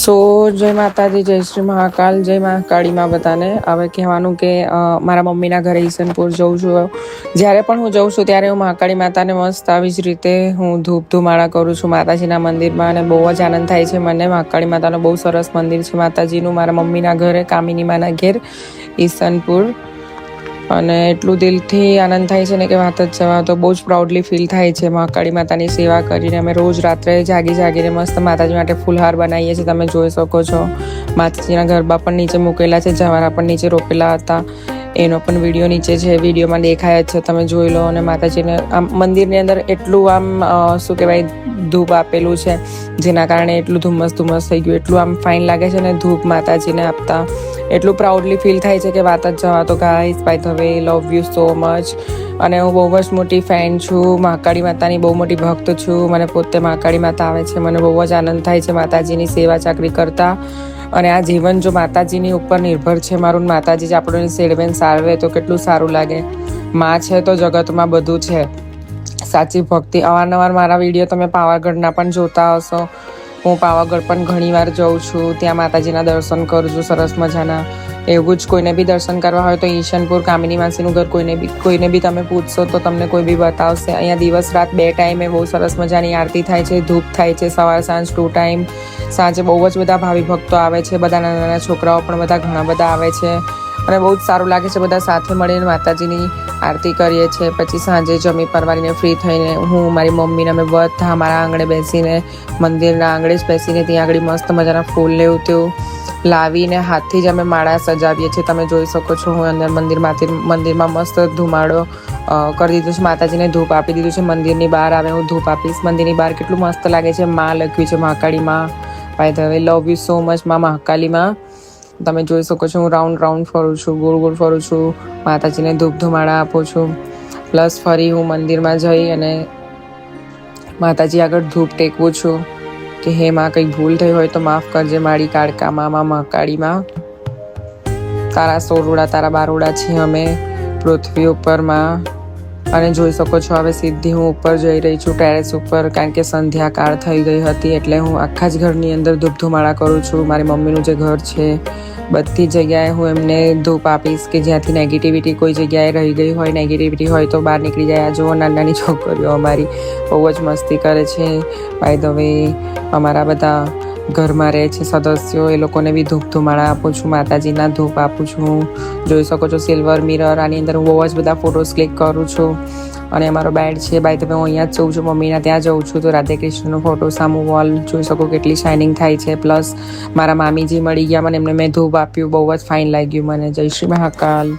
સો જય માતાજી, જય શ્રી મહાકાલ, જય મહાકાળી માં બધાને. હવે કહેવાનું કે મારા મમ્મીના ઘરે ઈસનપુર જઉં છું. જ્યારે પણ હું જઉં છું ત્યારે હું મહાકાળી માતાને મસ્ત આવી જ રીતે હું ધૂપ ધુમાડા કરું છું માતાજીના મંદિરમાં, અને બહુ જ આનંદ થાય છે મને. મહાકાળી માતાનું બહુ સરસ મંદિર છે માતાજીનું મારા મમ્મીના ઘરે, કામિની માના ઘેર ઈસનપુર. અને એટલું દિલથી આનંદ થાય છે ને કે વાત જ જવા. તો બહુ જ પ્રાઉડલી ફીલ થાય છે મહાકાળી માતાની સેવા કરીને. અમે રોજ રાત્રે જાગીને મસ્ત માતાજી માટે ફૂલહાર બનાવીએ છીએ, તમે જોઈ શકો છો. માતાજીના ગરબા પણ નીચે મૂકેલા છે, જવારા પણ નીચે રોપેલા હતા, એનો પણ વિડીયો નીચે છે, વિડીયોમાં દેખાય જ છે, તમે જોઈ લો. અને માતાજીને આમ મંદિરની અંદર એટલું આમ શું કહેવાય ધૂપ આપેલું છે, જેના કારણે એટલું ધુમ્મસ થઈ ગયું, એટલું આમ ફાઇન લાગે છે ને ધૂપ માતાજીને આપતા. એટલું પ્રાઉડલી ફીલ થાય છે કે વાત જ જવા. તો guys, by the way, love you so much. અને હું બહુ જ મોટી ફેન છું, મહાકાળી માતાની બહુ મોટી ભક્ત છું. મને પોતે મહાકાળી માતા આવે છે, મને બહુ જ આનંદ થાય છે માતાજીની સેવા ચાકરી કરતા. અને આ જીવન જો માતાજીની ઉપર નિર્ભર છે મારું, માતાજી જ આપણને સેડવેન સારવે તો કેટલું સારું લાગે. માં છે તો જગતમાં બધું છે. સાચી ભક્તિ. અવારનવાર મારા વિડીયો તમે પાવાગઢના પણ જોતા હશો. હું પાવાગઢ પણ ઘણી વાર જાઉં છું, ત્યાં માતાજીના દર્શન કરું છું સરસ મજાના. એવું જ કોઈને બી દર્શન કરવા હોય તો ઈશનપુર કામિની માસીનું ઘર કોઈને બી તમે પૂછશો તો તમને કોઈ બી બતાવશે. અહીંયા દિવસ રાત 2 ટાઈમે બહુ સરસ મજાની આરતી થાય છે, ધૂપ થાય છે, સવાર સાંજ 2 ટાઈમ. સાંજે બહુ જ બધા ભાવિ ભક્તો આવે છે, બધા નાના છોકરાઓ પણ બધા ઘણા બધા આવે છે, અને બહુ જ સારું લાગે છે. બધા સાથે મળીને માતાજીની આરતી કરીએ છીએ. પછી સાંજે જમી પરવારીને ફ્રી થઈને હું, મારી મમ્મીને અમે બધા મારા આંગણે બેસીને, મંદિરના આંગણે જ બેસીને ત્યાં આગળ મસ્ત મજાના ફૂલ લેવું તેવું લાવીને હાથથી જ અમે માળા સજાવીએ છીએ. તમે જોઈ શકો છો, હું અંદર મંદિરમાં મસ્ત ધુમાડો કરી દીધું છે, માતાજીને ધૂપ આપી દીધું છે. મંદિરની બહાર આવે હું ધૂપ આપીશ. મંદિરની બહાર કેટલું મસ્ત લાગે છે, માં લખ્યું છે મહાકાળી માં. By the way, love you so much માં મહાકાળી માં. તમે જોઈ શકો છો, હું રાઉન્ડ ફરું છું, ગોળ ફરું છું, માતાજીને ધૂપ ધુમાડા આપું છું. પ્લસ ફરી હું મંદિરમાં જઈ અને માતાજી આગળ ધૂપ ટેકવું છું કે હે માં, કંઈ ભૂલ થઈ હોય તો માફ કરજે મારી કાળકા માં મહાકાળી માં. તારા સોરુડા તારા બારોડા છીએ અમે પૃથ્વી ઉપર માં. અને જોઈ શકો છો, હવે સીધી હું ઉપર જઈ રહી છું, ટેરેસ ઉપર, કારણ કે સંધ્યાકાળ થઈ ગઈ હતી. એટલે હું આખા જ ઘરની અંદર ધૂપ ધુમાડા કરું છું. મારી મમ્મીનું જે ઘર છે બધી જગ્યાએ હું એમને ધૂપ આપીશ કે જ્યાંથી નેગેટિવિટી કોઈ જગ્યાએ રહી ગઈ હોય, નેગેટિવિટી હોય તો બહાર નીકળી જાય. આ જુઓ, નાની છોકરીઓ અમારી બહુ જ મસ્તી કરે છે. બાય ધ વે, અમારા બધા ઘરમાં રહે છે સદસ્યો, એ લોકોને બી ધૂપ ધુમાડા આપું છું, માતાજીના ધૂપ આપું છું. જોઈ શકો છો સિલ્વર મિરર, આની અંદર હું બહુ જ બધા ફોટોસ ક્લિક કરું છું. અને અમારો બેડ છે, બાય તમે હું અહીંયા જ જઉં છું, મમ્મીના ત્યાં જઉં છું તો રાધે કૃષ્ણનો ફોટો સામું વોલ જોઈ શકો કેટલી શાઇનિંગ થાય છે. પ્લસ મારા મામીજી મળી ગયા મને, એમને મેં ધૂપ આપ્યું, બહુ જ ફાઇન લાગ્યું મને. જય શ્રી મહાકાલ.